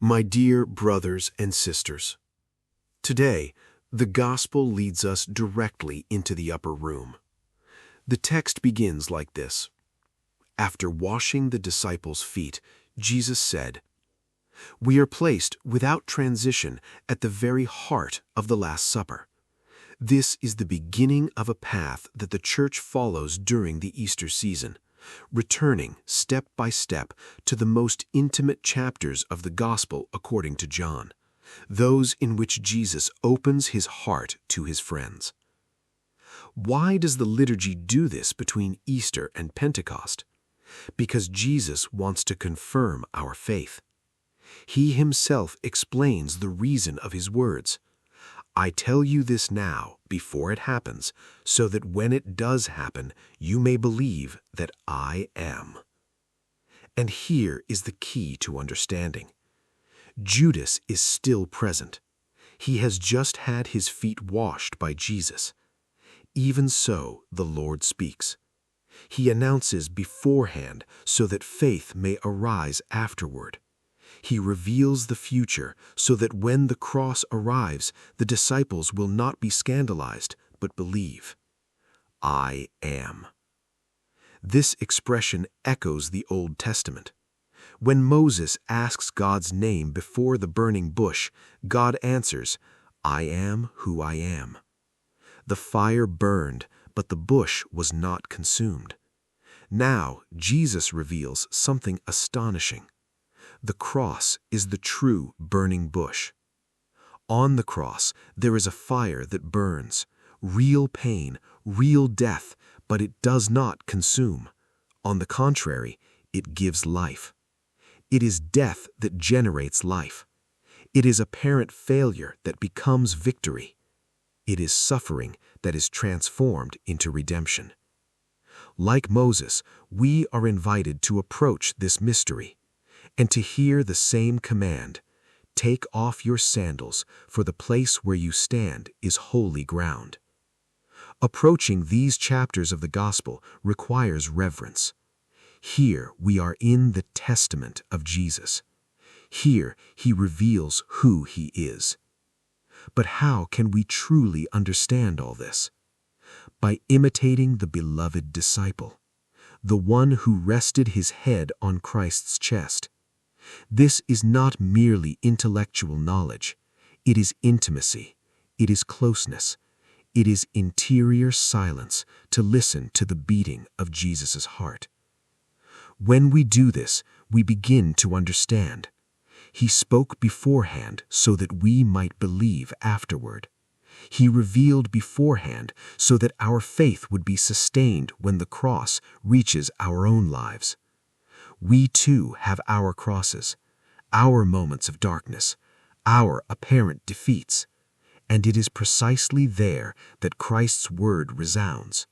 My dear brothers and sisters, today the Gospel leads us directly into the upper room. The text begins like this. After washing the disciples' feet, Jesus said, "We are placed without transition at the very heart of the Last Supper. This is the beginning of a path that the Church follows during the Easter season, returning step by step to the most intimate chapters of the Gospel according to John, those in which Jesus opens his heart to his friends. Why does the liturgy do this between Easter and Pentecost? Because Jesus wants to confirm our faith. He himself explains the reason of his words. I tell you this now, before it happens, so that when it does happen, you may believe that I am. And here is the key to understanding. Judas is still present. He has just had his feet washed by Jesus. Even so, the Lord speaks. He announces beforehand so that faith may arise afterward. He reveals the future so that when the cross arrives, the disciples will not be scandalized, but believe. I am. This expression echoes the Old Testament. When Moses asks God's name before the burning bush, God answers, I am who I am. The fire burned, but the bush was not consumed. Now Jesus reveals something astonishing. The cross is the true burning bush. On the cross, there is a fire that burns, real pain, real death, but it does not consume. On the contrary, it gives life. It is death that generates life. It is apparent failure that becomes victory. It is suffering that is transformed into redemption. Like Moses, we are invited to approach this mystery and to hear the same command, take off your sandals, for the place where you stand is holy ground. Approaching these chapters of the Gospel requires reverence. Here we are in the testament of Jesus. Here he reveals who he is. But how can we truly understand all this? By imitating the beloved disciple, the one who rested his head on Christ's chest. This is not merely intellectual knowledge. It is intimacy. It is closeness. It is interior silence to listen to the beating of Jesus' heart. When we do this, we begin to understand. He spoke beforehand so that we might believe afterward. He revealed beforehand so that our faith would be sustained when the cross reaches our own lives. We too have our crosses, our moments of darkness, our apparent defeats, and it is precisely there that Christ's word resounds,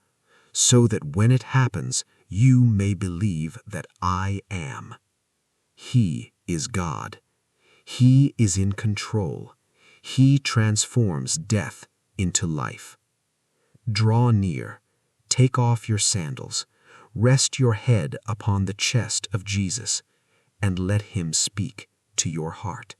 so that when it happens, you may believe that I am. He is God. He is in control. He transforms death into life. Draw near, take off your sandals, rest your head upon the chest of Jesus, and let him speak to your heart.